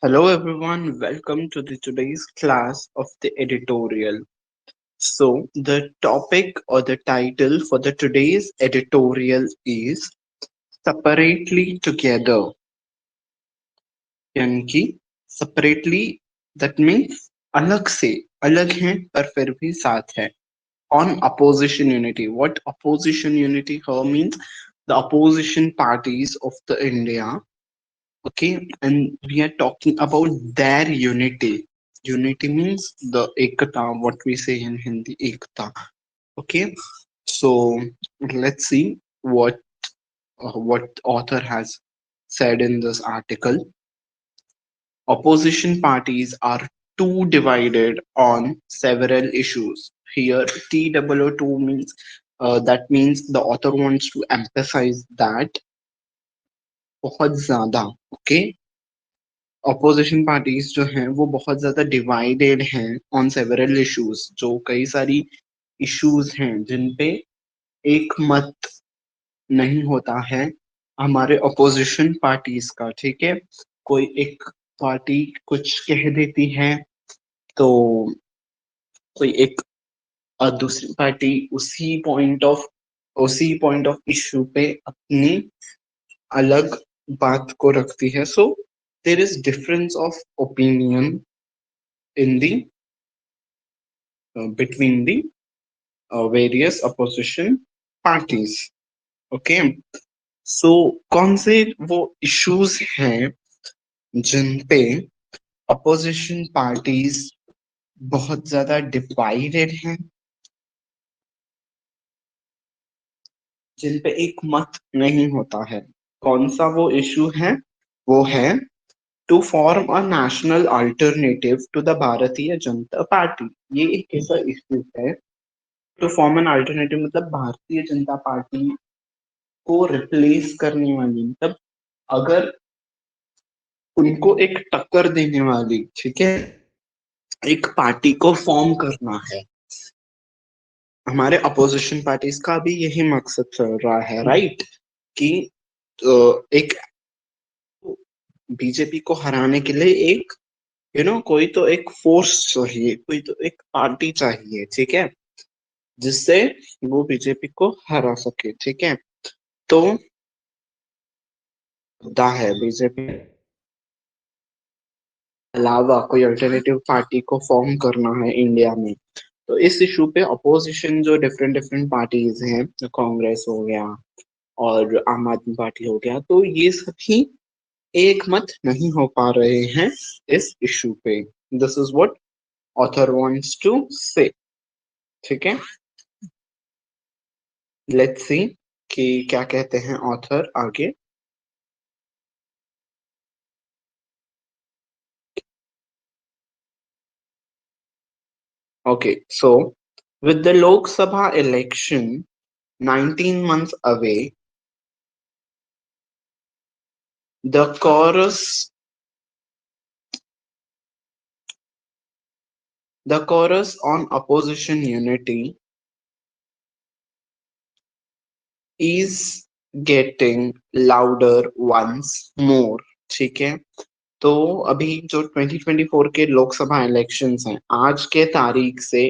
Hello everyone, welcome to today's class of the editorial. So the topic or the title for the today's editorial is Separately Together. यानी कि separately that means अलग से अलग हैं पर फिर भी साथ है. On opposition unity. What opposition unity here means? The opposition parties of the India. Okay, and we are talking about their unity. Unity means the ekta, what we say in Hindi, ekta. Okay, so let's see what author has said in this article. Opposition parties are too divided on several issues. Here, TOO2 means that means the author wants to emphasize that बहुत ज्यादा. Okay, opposition parties जो हैं वो बहुत ज्यादा divided हैं on several issues. जो कई सारी इश्यूज हैं जिन पे एक मत नहीं होता है हमारे ऑपोजिशन पार्टीज का. ठीक है, कोई एक पार्टी कुछ कह देती है तो कोई एक दूसरी पार्टी उसी पॉइंट ऑफ इश्यू पे अपनी अलग बात को रखती है. So there is difference of opinion in the between the various opposition parties. Okay, so कौन से वो issues हैं जिन पे opposition parties बहुत ज्यादा divided हैं, जिन पे एक मत नहीं होता है? कौन सा वो issue है? वो है to form a national alternative to the भारतीय जनता पार्टी. ये एक ऐसा issue है. टू फॉर्म एन अल्टरनेटिव मतलब भारतीय जनता पार्टी को रिप्लेस करने वाली, मतलब अगर उनको एक टक्कर देने वाली, ठीक है, एक पार्टी को फॉर्म करना है. हमारे अपोजिशन पार्टीज का भी यही मकसद चल रहा है, राइट, कि एक बीजेपी को हराने के लिए एक कोई तो एक फोर्स चाहिए, कोई तो एक पार्टी चाहिए, ठीक है, जिससे वो बीजेपी को हरा सके. ठीक है, तो है बीजेपी अलावा कोई अल्टरनेटिव पार्टी को फॉर्म करना है इंडिया में, तो इस इशू पे अपोजिशन जो डिफरेंट डिफरेंट पार्टीज हैं, कांग्रेस हो गया और आम आदमी पार्टी हो गया, तो ये सभी एक मत नहीं हो पा रहे हैं इस इशू पे. This is what author wants to say. ठीक है, लेट्स सी कि क्या कहते हैं ऑथर आगे. Okay, so with the Lok Sabha election 19 months away, the chorus on opposition unity is getting louder once more. ठीक है, तो अभी जो 2024 के लोकसभा इलेक्शंस हैं, आज के तारीख से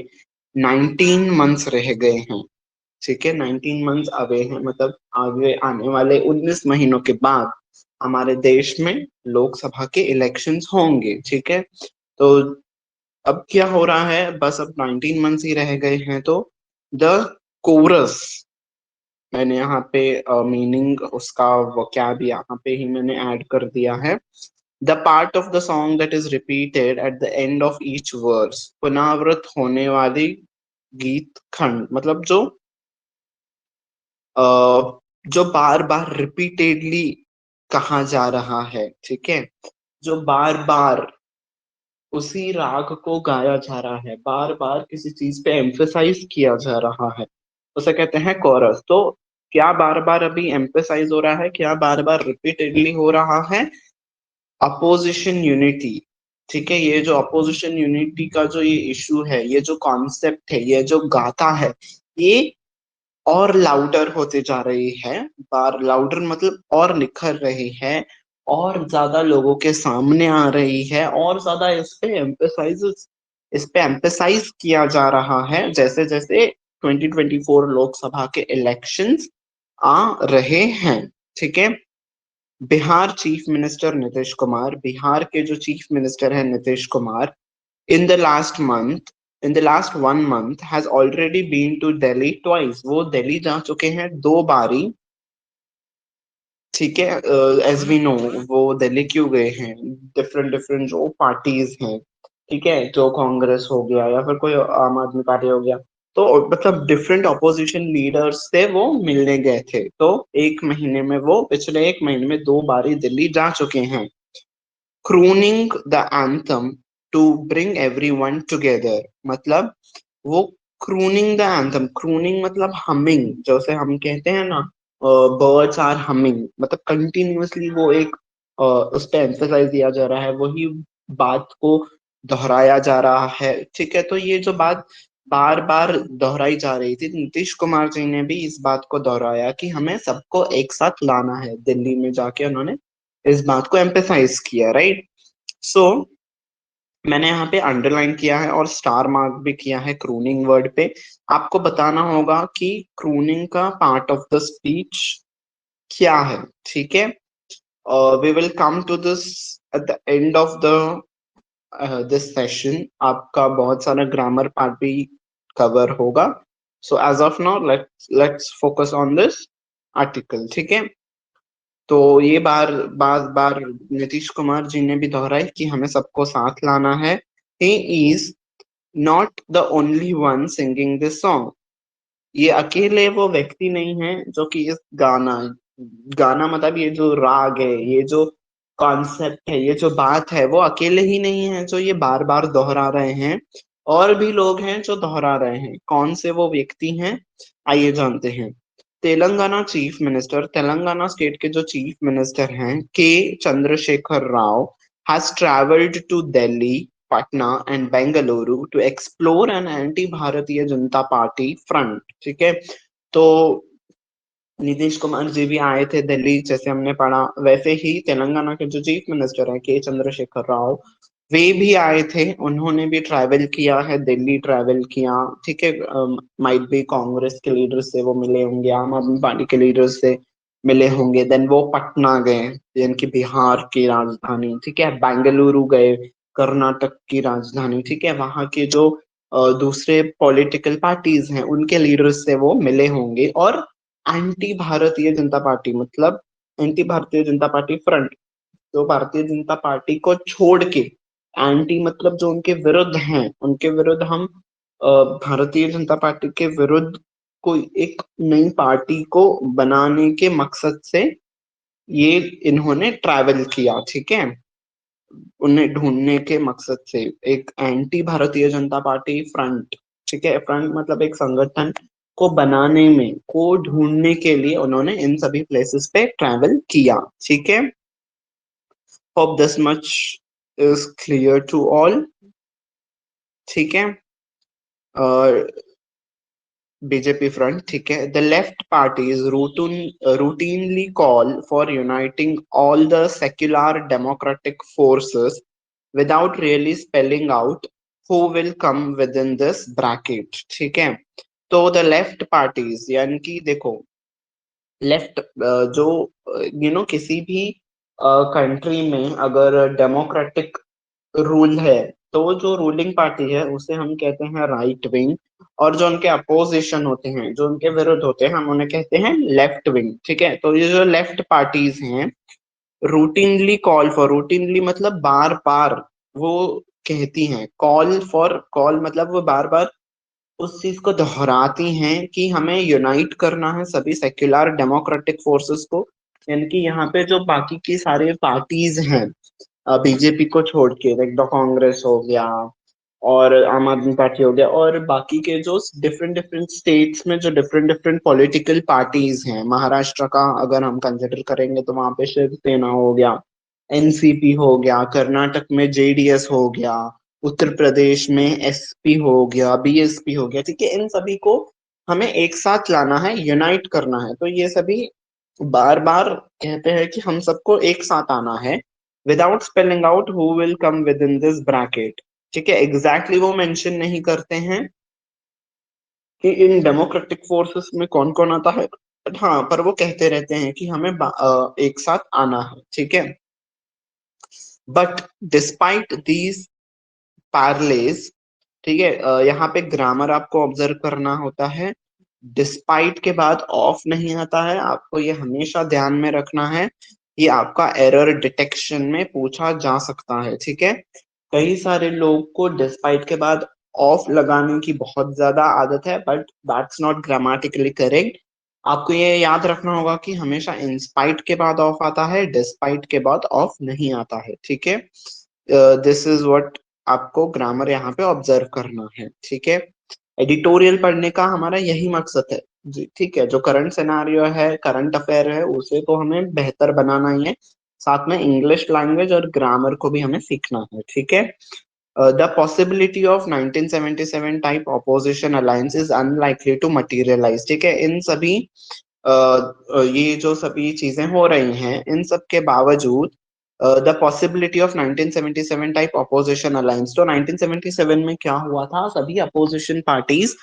19 मंथ्स रह गए हैं. ठीक है, 19 मंथ्स अवे हैं, मतलब आगे आने वाले 19 महीनों के बाद हमारे देश में लोकसभा के इलेक्शंस होंगे. ठीक है, तो अब क्या हो रहा है, बस अब 19 मंथ्स ही रह गए हैं, तो द कोरस, मैंने यहाँ पे मीनिंग उसका वोकैब यहाँ पे ही मैंने ऐड कर दिया है. The part of the song that is repeated at the end of each verse, पुनरावृत होने वाली गीत खंड, मतलब जो बार बार रिपीटेडली कहा जा रहा है. ठीक है, जो बार बार उसी राग को गाया जा रहा है, बार बार किसी चीज पे एम्फेसाइज किया जा रहा है, उसे कहते हैं कोरस. तो क्या बार बार अभी एम्फेसाइज हो रहा है, क्या बार बार रिपीटेडली हो रहा है? Opposition unity. ठीक है, ये जो अपोजिशन यूनिटी का जो ये इशू है, ये जो कॉन्सेप्ट है, ये जो गाथा है, ये और लाउडर होते जा रही है. बार लाउडर मतलब और निखर रही है, और ज्यादा लोगों के सामने आ रही है और ज्यादा इस पे एम्फेसाइज किया जा रहा है जैसे जैसे 2024 लोकसभा के इलेक्शंस आ रहे हैं। ठीक है। बिहार के जो चीफ मिनिस्टर है Nitish Kumar, in the last month in the last 1 month has already been to Delhi twice. वो दिल्ली जा चुके हैं 2 बारी। ठीक है। एज वी नो वो दिल्ली क्यों गए हैं, डिफरेंट डिफरेंट जो पार्टीज हैं, ठीक है, जो कांग्रेस हो गया या फिर कोई आम आदमी पार्टी हो गया, तो मतलब डिफरेंट ऑपोजिशन लीडर्स से वो मिलने गए थे। तो पिछले 1 महीने में 2 बारी दिल्ली जा चुके हैं, crooning the anthem to bring everyone together। मतलब वो crooning the anthem, crooning मतलब humming, जैसे हम कहते हैं ना, birds are humming, मतलब कंटिन्यूअसली वो एक उस पे एम्फेसाइज दिया जा रहा है, वही बात को दोहराया जा रहा है। ठीक है। तो ये जो बात बार बार दोहराई जा रही थी, नीतीश कुमार जी ने भी इस बात को दोहराया कि हमें सबको एक साथ लाना है। दिल्ली में जाके उन्होंने इस बात को एम्फेसाइज किया, राइट। सो मैंने यहाँ पे अंडरलाइन किया है और स्टार मार्क भी किया है क्रूनिंग वर्ड पे। आपको बताना होगा कि क्रूनिंग का पार्ट ऑफ द स्पीच क्या है। ठीक है। We will come to this at the end of the this session. आपका बहुत सारा ग्रामर पार्ट भी कवर होगा। So as of now let's focus on this article. ठीक है। तो ये बार बार बार नीतीश कुमार जी ने भी दोहराई कि हमें सबको साथ लाना है। He is not the only one singing this song. ये अकेले वो व्यक्ति नहीं है जो कि इस गाना गाना मतलब ये जो राग है, ये जो कॉन्सेप्ट है, ये जो बात है, वो अकेले ही नहीं है जो ये बार बार दोहरा रहे हैं। और भी लोग हैं जो दोहरा रहे हैं। कौन से वो व्यक्ति हैं, आइए जानते हैं। तेलंगाना स्टेट के जो चीफ मिनिस्टर हैं, K Chandrashekar Rao, has travelled to Delhi, Patna and Bengaluru to explore an anti Bharatiya Janata party front. ठीक है। तो नीतीश कुमार जी भी आए थे दिल्ली, जैसे हमने पढ़ा, वैसे ही तेलंगाना के जो चीफ मिनिस्टर हैं के चंद्रशेखर राव, वे भी आए थे। उन्होंने भी ट्रैवल किया है, दिल्ली ट्रैवल किया। ठीक है। माइट भी कांग्रेस के लीडर से वो मिले होंगे, आम आदमी पार्टी के लीडर से मिले होंगे। देन वो पटना गए, यानी कि बिहार की राजधानी। ठीक है। बेंगलुरु गए, कर्नाटक की राजधानी। ठीक है। वहां के जो दूसरे पॉलिटिकल पार्टीज हैं उनके लीडर्स से वो मिले होंगे। और एंटी भारतीय जनता पार्टी मतलब anti Bharatiya Janata party front, जो भारतीय जनता पार्टी को छोड़ के, एंटी मतलब जो उनके विरुद्ध हैं, उनके विरुद्ध हम भारतीय जनता पार्टी के विरुद्ध कोई एक नई पार्टी को बनाने के मकसद से ये इन्होंने ट्रैवल किया। ठीक है। उन्हें ढूंढने के मकसद से एक anti Bharatiya Janata party front. ठीक है। फ्रंट मतलब एक संगठन को बनाने में, को ढूंढने के लिए उन्होंने इन सभी प्लेसेस पे ट्रैवल किया। ठीक है। Hope this much is clear to all. ठीक है। BJP front. ठीक है। The left parties routinely call for uniting all the secular democratic forces without really spelling out who will come within this bracket। ठीक है। तो the left parties यानी कि देखो, लेफ्ट जो किसी भी कंट्री में अगर डेमोक्रेटिक रूल है, तो जो रूलिंग पार्टी है उसे हम कहते हैं राइट विंग। और जो उनके अपोजिशन होते हैं, जो उनके विरुद्ध होते हैं, हम उन्हें कहते हैं लेफ्ट विंग। ठीक है। तो ये जो लेफ्ट पार्टीज हैं, रूटीनली मतलब बार बार वो कहती हैं, कॉल मतलब वो बार बार उस चीज को दोहराती हैं कि हमें यूनाइट करना है सभी सेक्युलर डेमोक्रेटिक फोर्सेस को। यानी कि यहाँ पे जो बाकी की सारे पार्टीज हैं, बीजेपी को छोड़ के, लाइक द कांग्रेस हो गया और आम आदमी पार्टी हो गया, और बाकी के जो डिफरेंट डिफरेंट स्टेट्स में जो डिफरेंट डिफरेंट पॉलिटिकल पार्टीज हैं, महाराष्ट्र का अगर हम कंसिडर करेंगे तो वहां पे शिवसेना हो गया, एनसीपी हो गया, कर्नाटक में जेडीएस हो गया, उत्तर प्रदेश में एसपी हो गया, बीएसपी हो गया। ठीक है। इन सभी को हमें एक साथ लाना है, यूनाइट करना है। तो ये सभी बार बार कहते हैं कि हम सबको एक साथ आना है, without spelling out who will come with in this bracket. ठीक है, एग्जैक्टली वो मेंशन नहीं करते हैं कि इन डेमोक्रेटिक फोर्सेस में कौन कौन आता है, बट हाँ, पर वो कहते रहते हैं कि हमें एक साथ आना है। ठीक है, बट डिस्पाइट दीज पार्लेज, ठीक है, यहाँ पे ग्रामर आपको ऑब्जर्व करना होता है। डिस्पाइट के बाद ऑफ नहीं आता है, आपको ये हमेशा ध्यान में रखना है। ये आपका एरर डिटेक्शन में पूछा जा सकता है। ठीक है, कई सारे लोग को डिस्पाइट के बाद ऑफ लगाने की बहुत ज्यादा आदत है, but that's not grammatically correct. आपको ये याद रखना होगा कि हमेशा इंस्पाइट के बाद ऑफ आता है, डिस्पाइट के बाद ऑफ नहीं आता है। ठीक है, दिस इज व्हाट आपको ग्रामर यहाँ पे ऑब्जर्व करना है। ठीक है, एडिटोरियल पढ़ने का हमारा यही मकसद है जी। ठीक है, जो करंट सिनारियो है, करंट अफेयर है, उसे तो हमें बेहतर बनाना ही है, साथ में इंग्लिश लैंग्वेज और ग्रामर को भी हमें सीखना है। ठीक है, the possibility of 1977 type opposition alliance is unlikely to materialise. ठीक है, इन सभी ये जो सभी चीजें हो रही हैं, इन सब के बावजूद the possibility of 1977 type opposition alliance, तो 1977 में क्या हुआ था, सभी अपोजिशन पार्टीज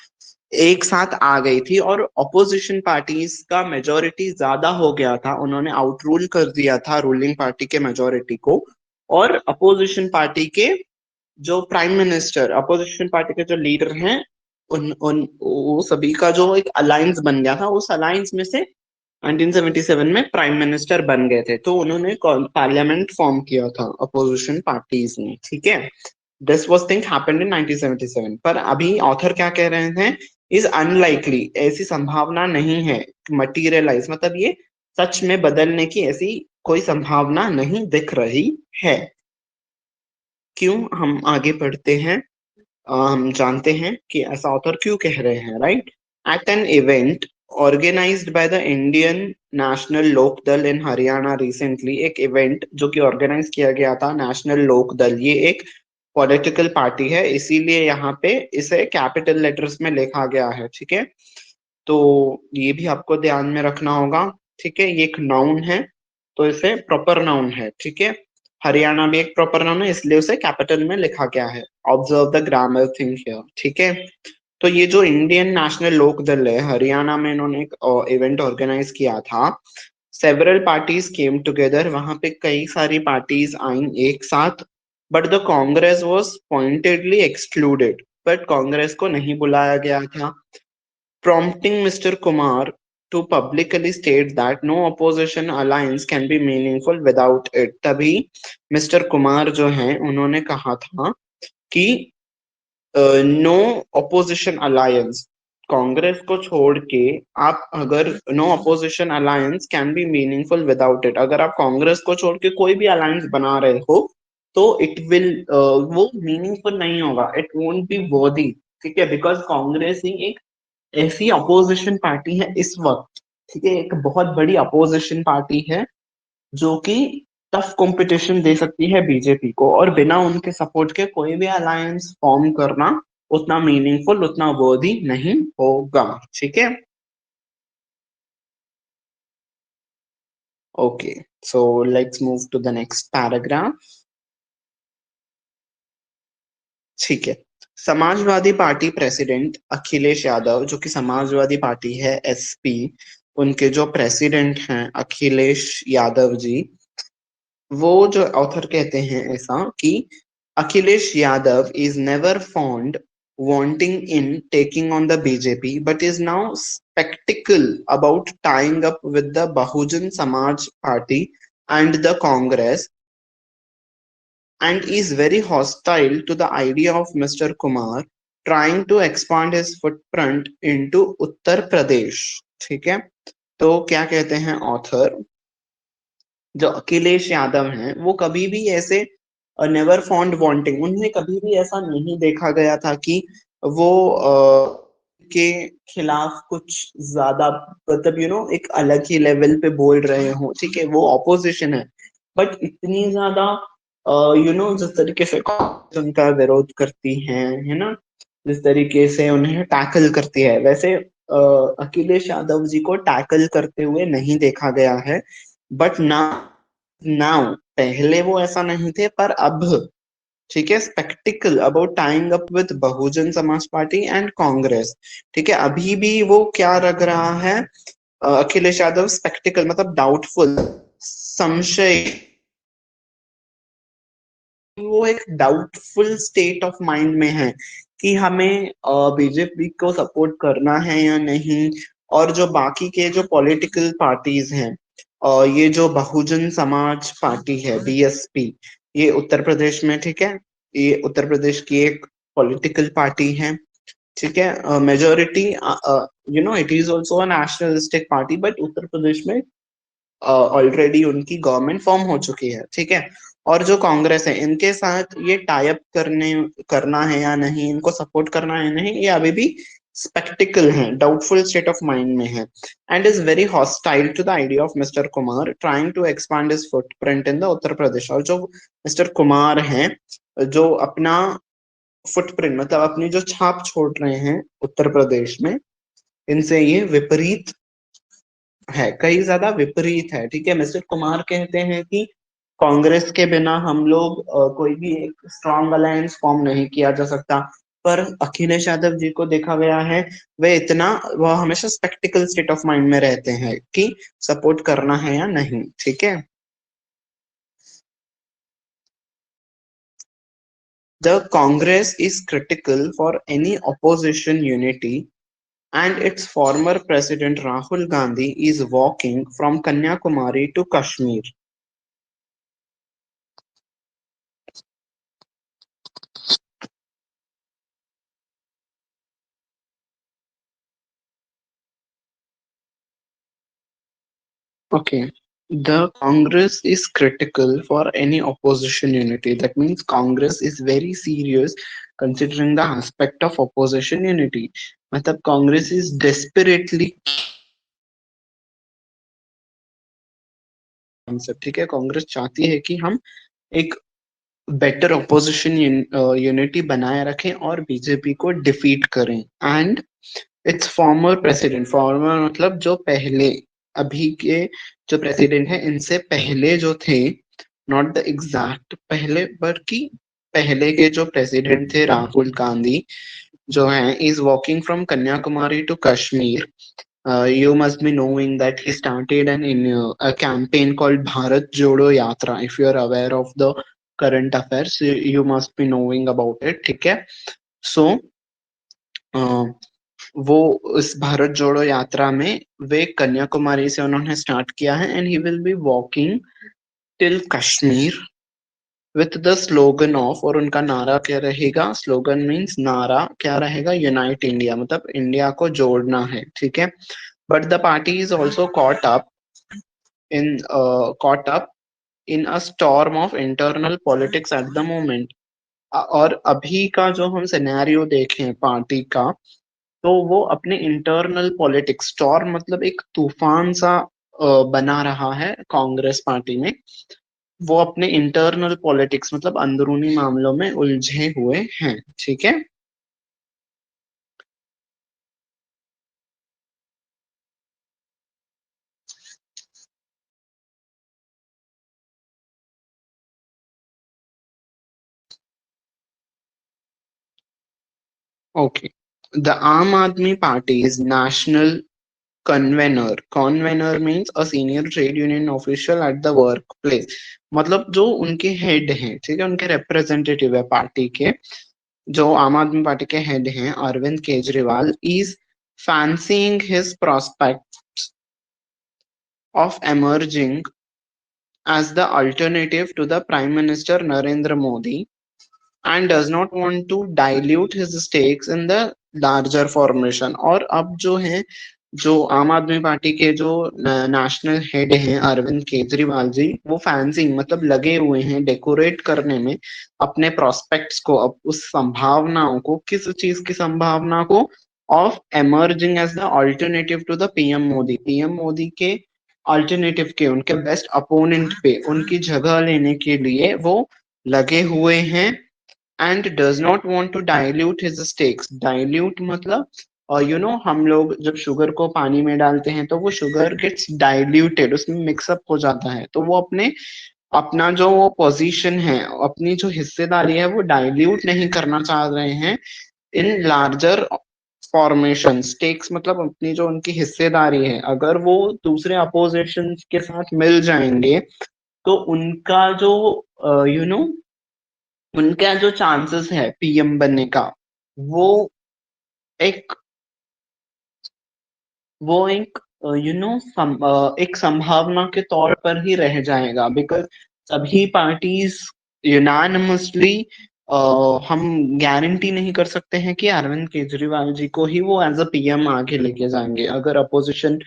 एक साथ आ गई थी और अपोजिशन पार्टीज का मेजोरिटी ज्यादा हो गया था, उन्होंने आउटरूल कर दिया था रूलिंग पार्टी के मेजोरिटी को। और अपोजिशन पार्टी के जो प्राइम मिनिस्टर, अपोजिशन पार्टी के जो लीडर हैं, उन उन वो सभी का जो एक अलायंस बन गया था, उस अलायंस में से 1977 में प्राइम मिनिस्टर बन गए थे, तो उन्होंने पार्लियामेंट फॉर्म किया था अपोजिशन पार्टीज ने। ठीक है, this was thing happened in 1977। पर अभी ऑथर क्या कह रहे हैं, इज अनलाइकली, ऐसी संभावना नहीं है, मटीरियलाइज मतलब ये सच में बदलने की ऐसी कोई संभावना नहीं दिख रही है। क्यों, हम आगे बढ़ते हैं, हम जानते हैं कि ऐसा ऑथर क्यों कह रहे हैं। Right, at an event organised by the Indian National Lok Dal in Haryana recently, एक इवेंट जो कि ऑर्गेनाइज किया गया था नेशनल लोक दल, ये एक पॉलिटिकल पार्टी है, इसीलिए यहाँ पे इसे कैपिटल लेटर्स में लिखा गया है। ठीक है, तो ये भी आपको ध्यान में रखना होगा। ठीक है, ये एक नाउन है, तो इसे प्रॉपर नाउन है। ठीक है, हरियाणा भी एक प्रॉपर नाउन है, इसलिए उसे कैपिटल में लिखा गया है। Observe the grammar thing here. ठीक है, तो ये जो इंडियन नेशनल लोक दल है, हरियाणा में इन्होंने एक इवेंट ऑर्गेनाइज किया था। सेवरल पार्टीज केम टुगेदर, वहां पे कई सारी पार्टीज आई एक साथ, but the Congress was pointedly excluded, but Congress को नहीं बुलाया गया था, prompting Mr. Kumar to publicly state that no opposition alliance can be meaningful without it। तभी मिस्टर कुमार जो हैं, उन्होंने कहा था कि नो ऑपोजिशन अलायंस, कांग्रेस को छोड़ के आप अगर no opposition alliance can be meaningful without it, अगर आप कांग्रेस को छोड़ के कोई भी अलायंस बना रहे हो तो इट विल वो मीनिंगफुल नहीं होगा, इट वोंट बी वर्दी। ठीक है, बिकॉज कांग्रेस ही एक ऐसी अपोजिशन पार्टी है इस वक्त। ठीक है, एक बहुत बड़ी अपोजिशन पार्टी है जो कि टफ कंपटीशन दे सकती है बीजेपी को, और बिना उनके सपोर्ट के कोई भी अलायंस फॉर्म करना उतना मीनिंगफुल, उतना वर्दी नहीं होगा। ठीक है, okay, so let's move to the next paragraph. ठीक है, समाजवादी पार्टी प्रेसिडेंट अखिलेश यादव, जो कि समाजवादी पार्टी है एसपी, उनके जो प्रेसिडेंट हैं अखिलेश यादव जी, वो जो ऑथर कहते हैं ऐसा कि Akhilesh Yadav is never fond wanting in taking on the BJP but is now spectacle about tying up with the Bahujan Samaj Party and the Congress, and is very hostile to the idea of Mr. Kumar trying to expand his footprint into Uttar Pradesh. ठीक है, तो क्या कहते हैं author, जो अखिलेश यादव हैं वो कभी भी ऐसे नेवर फाउंड वांटिंग, उन्हें कभी भी ऐसा नहीं देखा गया था कि वो के खिलाफ कुछ ज्यादा, मतलब एक अलग ही लेवल पे बोल रहे हो। ठीक है, वो ऑपोजिशन है, बट इतनी ज्यादा जिस तरीके से कांग्रेस उनका विरोध करती है ना, जिस तरीके से उन्हें टैकल करती है, वैसे अखिलेश यादव जी को टैकल करते हुए नहीं देखा गया है, बट ना नाउ, पहले वो ऐसा नहीं थे पर अब, ठीक है, skeptical about tying up with Bahujan Samaj Party and Congress. ठीक है, अभी भी वो क्या लग रहा है, अखिलेश यादव स्पेक्टिकल मतलब डाउटफुल, संशय, वो एक डाउटफुल स्टेट ऑफ माइंड में है कि हमें बीजेपी को सपोर्ट करना है या नहीं। और जो बाकी के जो पॉलिटिकल पार्टीज हैं, ये जो बहुजन समाज पार्टी है, बीएसपी, ये उत्तर प्रदेश में, ठीक है, ये उत्तर प्रदेश की एक पॉलिटिकल पार्टी है। ठीक है, majority, it is also a nationalistic party, but Uttar Pradesh में ऑलरेडी उनकी गवर्नमेंट फॉर्म हो चुकी है। ठीक है, और जो कांग्रेस है, इनके साथ ये टाई अप करना है या नहीं, इनको सपोर्ट करना है या नहीं, ये अभी भी स्पेक्टिकल है, डाउटफुल स्टेट ऑफ माइंड में है, and is very hostile to the idea of mister Kumar trying to expand his footprint in the Uttar Pradesh. और जो मिस्टर कुमार हैं, जो अपना फुटप्रिंट मतलब अपनी जो छाप छोड़ रहे हैं उत्तर प्रदेश में, इनसे ये विपरीत है, कई ज्यादा विपरीत है। ठीक है, मिस्टर कुमार कहते हैं कि कांग्रेस के बिना हम लोग कोई भी एक स्ट्रॉन्ग अलायंस फॉर्म नहीं किया जा सकता। पर अखिलेश यादव जी को देखा गया है, वह हमेशा स्पेक्टिकल स्टेट ऑफ माइंड में रहते हैं कि सपोर्ट करना है या नहीं। ठीक है, the Congress is critical for any opposition unity, and its former president Rahul Gandhi is walking from Kanyakumari to Kashmir. Okay. The Congress is critical for any opposition unity. That means Congress is very serious considering the aspect of opposition unity. मतलब Congress is desperately, ठीक है, कांग्रेस चाहती है कि हम एक better opposition unity बनाए रखें और बीजेपी को डिफीट करें। And it's former president, farmer मतलब जो पहले, अभी के जो प्रेसिडेंट है इनसे पहले जो थे, नॉट द एग्जैक्ट पहले, बल्कि पहले के जो प्रेसिडेंट थे राहुल गांधी जो है, is walking from Kanyakumari to Kashmir. You must be knowing that he started a campaign called Bharat Jodo Yatra. If you are aware of the current affairs, you must be knowing about it. ठीक है, so वो इस भारत जोड़ो यात्रा में वे कन्याकुमारी से उन्होंने start किया है, and he will be walking till Kashmir with the slogan of, और उनका नारा क्या रहेगा, स्लोगन मीन्स नारा क्या रहेगा, यूनाइट इंडिया, मतलब इंडिया को जोड़ना है। ठीक है, but the party is also caught up in a storm of internal politics at the moment. और अभी का जो हम सिनेरियो देखें पार्टी का, तो वो अपने इंटरनल पॉलिटिक्स, स्टॉर्म मतलब एक तूफान सा बना रहा है कांग्रेस पार्टी में। वो अपने इंटरनल पॉलिटिक्स मतलब अंदरूनी मामलों में उलझे हुए हैं। ठीक है, ओके। द आम आदमी party is national convener means a senior trade union official at the work place, मतलब जो उनके हेड हैं, ठीक है, उनके रिप्रेजेंटेटिव है पार्टी के, जो आम आदमी पार्टी के हेड हैं Arvind Kejriwal, is fancying his prospects of emerging as the alternative to the Prime Minister Narendra Modi, and does not want to dilute his stakes in the larger formation. और अब जो है, जो आम आदमी पार्टी के जो नेशनल हेड हैं अरविंद केजरीवाल जी, वो फैंसिंग मतलब लगे हुए हैं डेकोरेट करने में अपने प्रोस्पेक्ट्स को, अब उस संभावनाओं को, किस चीज की संभावना को, of emerging as the alternative to the PM Modi के अल्टरनेटिव के, उनके बेस्ट अपोनेंट पे उनकी जगह लेने के लिए वो लगे हुए हैं, and does not want to dilute his stakes. Dilute मतलब और हम लोग जब शुगर को पानी में डालते हैं तो वो शुगर गेट्स डाइल्यूटेड, उसमें मिक्सअप हो जाता है, तो वो अपना जो पोजीशन है, अपनी जो हिस्सेदारी है वो डाइल्यूट नहीं करना चाह रहे हैं इन लार्जर फॉर्मेशन। स्टेक्स मतलब अपनी जो उनकी हिस्सेदारी है, अगर वो दूसरे अपोजिशन के साथ मिल जाएंगे तो उनका जो यू नो उनका जो चांसेस है पीएम बनने का, वो एक वो एक एक संभावना के तौर पर ही रह जाएगा, बिकॉज सभी पार्टीज यूनानिमसली, हम गारंटी नहीं कर सकते हैं कि अरविंद केजरीवाल जी को ही वो एज अ पीएम आगे लेके जाएंगे। अगर अपोजिशन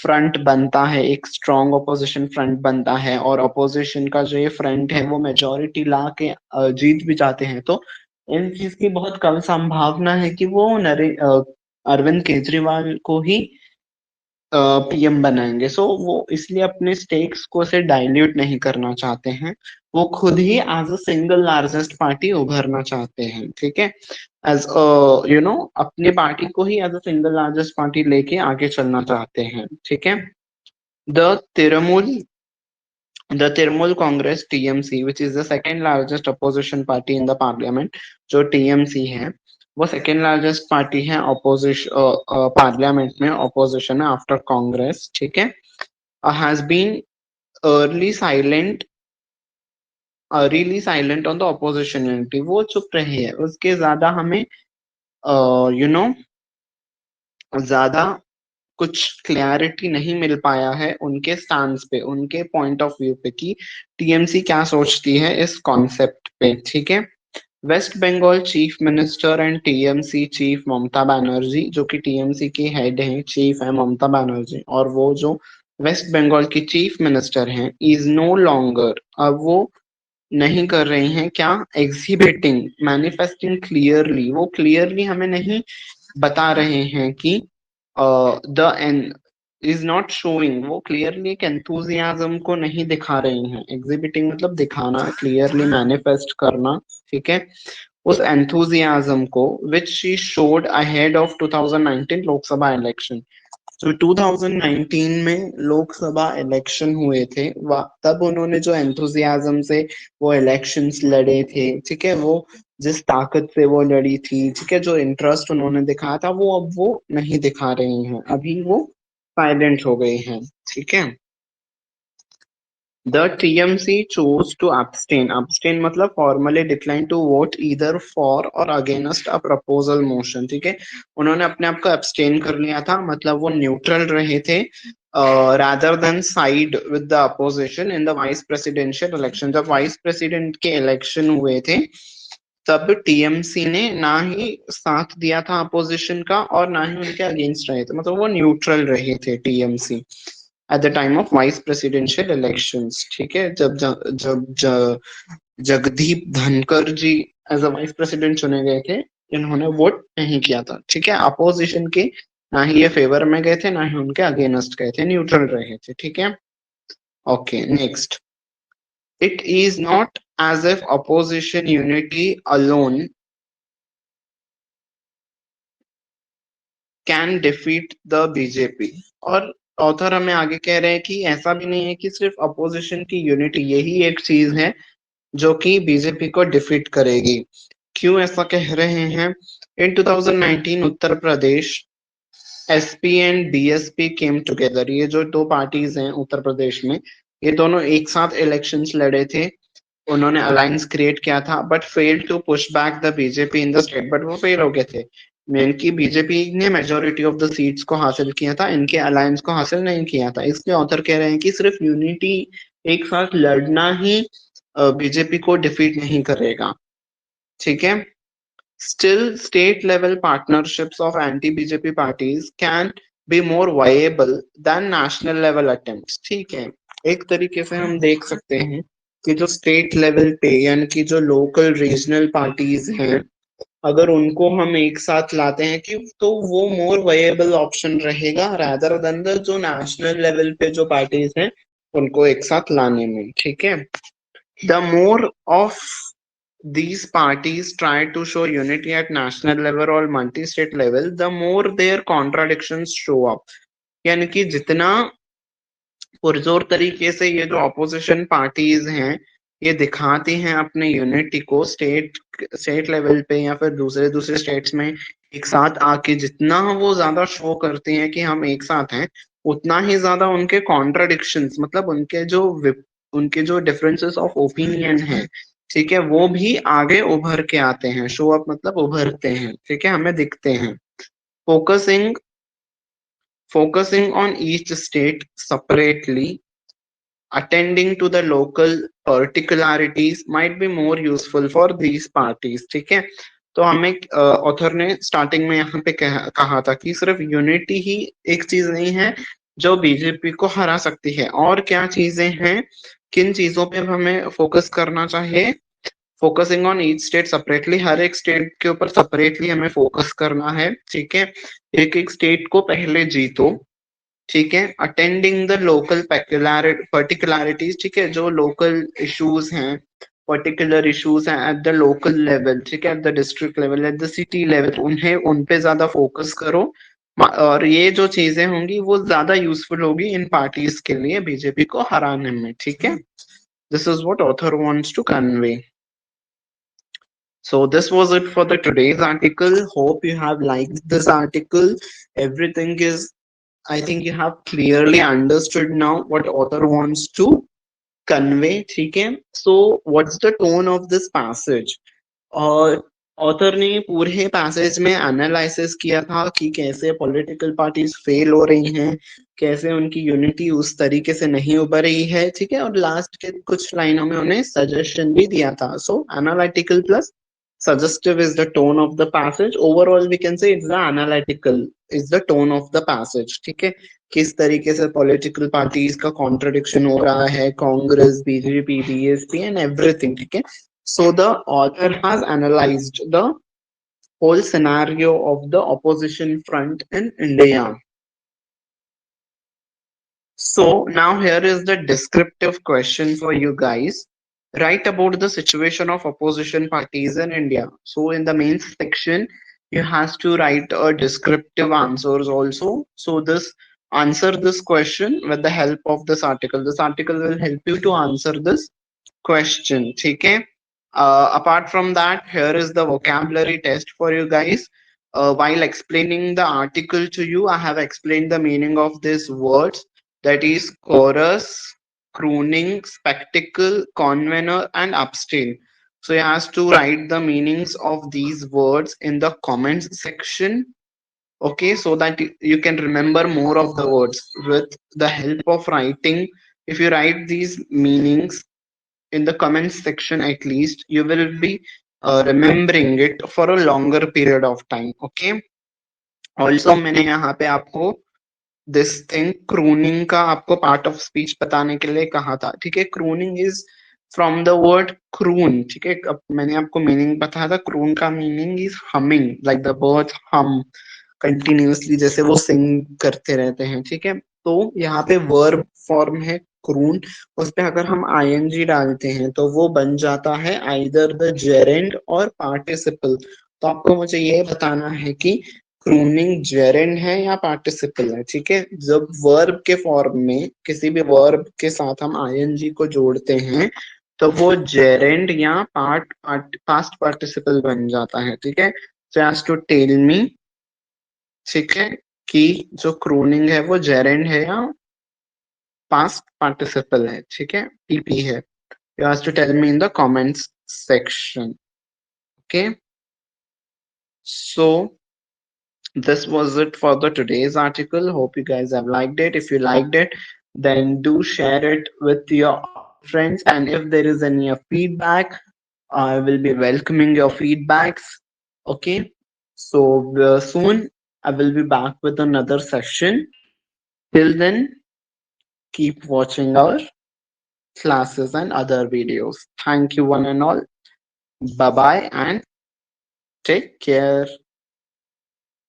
फ्रंट बनता है, एक स्ट्रॉन्ग अपोजिशन फ्रंट बनता है, और अपोजिशन का जो ये फ्रंट है वो मेजोरिटी ला के जीत भी जाते हैं, तो इन चीज की बहुत कम संभावना है कि वो अरविंद केजरीवाल को ही पीएम बनाएंगे। सो वो इसलिए अपने स्टेक्स को से डाइल्यूट नहीं करना चाहते हैं, वो खुद ही as a single largest party उभरना चाहते हैं, ठीक है। एज अपने पार्टी को ही as a single largest party लेके आगे चलना चाहते हैं, ठीक है। The Trinamool the Trinamool Congress TMC, which is the second largest opposition party in the parliament, जो TMC है वो सेकेंड लार्जेस्ट पार्टी है अपोजिशन पार्लियामेंट में, अपोजिशन में आफ्टर कांग्रेस, ठीक है। Has been early silent really silent on the opposition unity, वो चुप रही है, उसके ज्यादा हमें यू नो ज्यादा कुछ क्लैरिटी नहीं मिल पाया है उनके स्टांस पे, उनके पॉइंट ऑफ व्यू पे कि टीएमसी क्या सोचती है इस कॉन्सेप्ट पे, ठीक है। West Bengal chief minister and TMC chief Mamata Banerjee, जो कि टीएमसी की हेड है, चीफ है ममता बनर्जी, और वो जो वेस्ट बंगाल की चीफ मिनिस्टर हैं, इज नो लॉन्गर, अब वो नहीं कर रही हैं क्या, एग्जिबिटिंग मैनिफेस्टिंग क्लियरली, वो क्लियरली हमें नहीं बता रहे हैं कि the an is not showing, वो क्लियरली एक एंथुजियाज्म को नहीं दिखा रही हैं। एग्जिबिटिंग मतलब दिखाना, क्लियरली मैनिफेस्ट करना, ठीक है, उस एंथुजियाज्म को which she showed ahead of 2019 Lok Sabha election. तो 2019 में लोकसभा इलेक्शन हुए थे, तब उन्होंने जो एंथुजियाज्म से वो इलेक्शंस लड़े थे, ठीक है, वो जिस ताकत से वो लड़ी थी, ठीक है, जो इंटरेस्ट उन्होंने दिखाया था, वो अब वो नहीं दिखा रही हैं, अभी वो साइलेंट हो गई हैं, ठीक है। The TMC chose to abstain. Abstain मतलब formally decline to vote either for or against a proposal motion. ठीक है, उन्होंने अपने आप को abstain कर लिया था, मतलब वो न्यूट्रल रहे थे, rather than side with the opposition in the vice presidential election. जब वाइस प्रेसिडेंट के इलेक्शन हुए थे तब टीएमसी ने ना ही साथ दिया था अपोजिशन का और ना ही उनके अगेंस्ट रहे थे, मतलब वो न्यूट्रल रहे थे TMC at the time of vice presidential elections, ठीक है। जगदीप धनखड़ जी एज अ वाइस प्रेसिडेंट चुने गए थे, इन्होंने वोट नहीं किया था, ठीक है, अपोजिशन के ना ही ये फेवर में गए थे ना ही उनके अगेंस्ट गए थे, न्यूट्रल रहे थे, ठीक है। Okay, next, it is not as if opposition unity alone can defeat the BJP. और ऑथर हमें आगे कह रहे हैं कि ऐसा भी नहीं है कि सिर्फ अपोजिशन की यूनिटी यही एक चीज है जो कि बीजेपी को डिफीट करेगी। क्यों ऐसा कह रहे हैं? In 2019 Uttar Pradesh SP and BSP came together, ये जो दो पार्टीज हैं उत्तर प्रदेश में, ये दोनों एक साथ इलेक्शंस लड़े थे, उन्होंने अलायंस क्रिएट किया था, but fail to push back the BJP in the state, but वो फेल हो गए थे। मेन की बीजेपी ने मेजोरिटी ऑफ द सीट्स को हासिल किया था, इनके अलायंस को हासिल नहीं किया था, इसलिए ऑथर कह रहे हैं कि सिर्फ यूनिटी, एक साथ लड़ना ही बीजेपी को डिफीट नहीं करेगा, ठीक है। Still, state level partnerships of anti-BJP parties can be more viable than national level attempts. ठीक है, एक तरीके से हम देख सकते हैं कि जो स्टेट लेवल पे यानी कि जो लोकल रीजनल पार्टीज हैं, अगर उनको हम एक साथ लाते हैं कि तो वो मोर वायबल ऑप्शन रहेगा रादर देन द जो नेशनल लेवल पे जो पार्टीज हैं उनको एक साथ लाने में, ठीक है। The more of these parties try to show unity at national level or multi-state level, the more their contradictions show up. यानी कि जितना पुरजोर तरीके से ये जो ऑपोजिशन पार्टीज हैं ये दिखाती हैं अपने यूनिटी को स्टेट स्टेट लेवल पे या फिर दूसरे दूसरे स्टेट्स में एक साथ आके, जितना वो ज्यादा शो करती हैं कि हम एक साथ हैं, उतना ही ज्यादा उनके कॉन्ट्राडिक्शंस, मतलब उनके जो डिफरेंसेस ऑफ ओपिनियन है, ठीक है, वो भी आगे उभर के आते हैं, शो अप मतलब उभरते हैं, ठीक है, हमें दिखते हैं। Focusing Focusing on each state separately, attending to the local particularities might be more useful for these parties, ठीक है। तो हमें ऑथर ने स्टार्टिंग में यहाँ पे कहा था कि सिर्फ यूनिटी ही एक चीज नहीं है जो बीजेपी को हरा सकती है, और क्या चीजें हैं, किन चीजों पे हमें फोकस करना चाहिए। Focusing on each state separately, हर एक स्टेट के ऊपर सेपरेटली हमें फोकस करना है, ठीक है, एक एक स्टेट को पहले जीतो, ठीक है। अटेंडिंग द लोकल पर्टिकुलरिटीज, ठीक है, जो लोकल इश्यूज हैं, पर्टिकुलर इश्यूज हैं एट द लोकल लेवल, ठीक है, at the district level, at the city level, उन्हें उन पे ज्यादा फोकस करो। और ये जो चीजें होंगी वो ज्यादा यूजफुल होगी इन पार्टीज के लिए बीजेपी को हराने में, ठीक है। This is what author wants to convey. So this was it for the today's article. Hope you have liked this article. Everything is, I think you have clearly understood now what author wants to convey. ठीक है. So what's the tone of this passage? और author ने पूरे passage में analysis किया था कि कैसे पॉलिटिकल पार्टीज फेल हो रही हैं, कैसे उनकी यूनिटी उस तरीके से नहीं उभर रही है, ठीक है, और लास्ट के कुछ लाइनों में उन्हें सजेशन भी दिया था. So analytical plus suggestive is the tone of the passage. Overall we can say it's the analytical is the tone of the passage, ठीक है, किस तरीके से पॉलिटिकल पार्टीज का कॉन्ट्रडिक्शन हो रहा है, Congress, BJP, BSP and everything, ठीक है. So the author has analyzed the whole scenario of the opposition front in India. So now here is the descriptive question for you guys. Write about the situation of opposition parties in India. So in the main section, you have to write a descriptive answers also. So this answer this question with the help of this article. This article will help you to answer this question. Okay. Apart from that, here is the vocabulary test for you guys. While explaining the article to you, I have explained the meaning of these words, that is chorus, crooning, spectacle, convener, and abstain. So you have to write the meanings of these words in the comments section. Okay, so that you can remember more of the words with the help of writing. If you write these meanings in the comments section, at least you will be remembering it for a longer period of time. Okay. Also मैंने यहाँ पे आपको this thing crooning का आपको part of speech बताने के लिए कहा था, ठीक है. Crooning is from the word croon, ठीक है. अब मैंने आपको मीनिंग बताया था. क्रून का meaning is humming, like the bird हम कंटिन्यूअसली, जैसे वो सिंग करते रहते हैं, ठीक है. तो यहाँ पे वर्ब फॉर्म है क्रून, उस पे अगर हम आईएनजी डालते हैं तो वो बन जाता है आइदर द जेरेंड और पार्टिसिपल. तो आपको मुझे ये बताना है कि क्रूनिंग जेरेंड है या पार्टिसिपल है, ठीक है. जब वर्ब के फॉर्म में किसी भी वर्ब के साथ हम आईएनजी को जोड़ते हैं तो वो जेरेंड या पास्ट पार्टिसिपल बन जाता है, ठीक है. So as to tell me, ठीक है, कि जो क्रूनिंग है वो जेरेंड है या पास्ट पार्टिसिपल है, ठीक है, पीपी है. You have to tell me in the comments section. Okay. So this was it for the today's article. Hope you guys have liked it. If you liked it, then do share it with your friends, and if there is any feedback, I will be welcoming your feedbacks. Okay. So soon I will be back with another session. Till then, keep watching our classes and other videos. Thank you one and all. Bye bye and take care.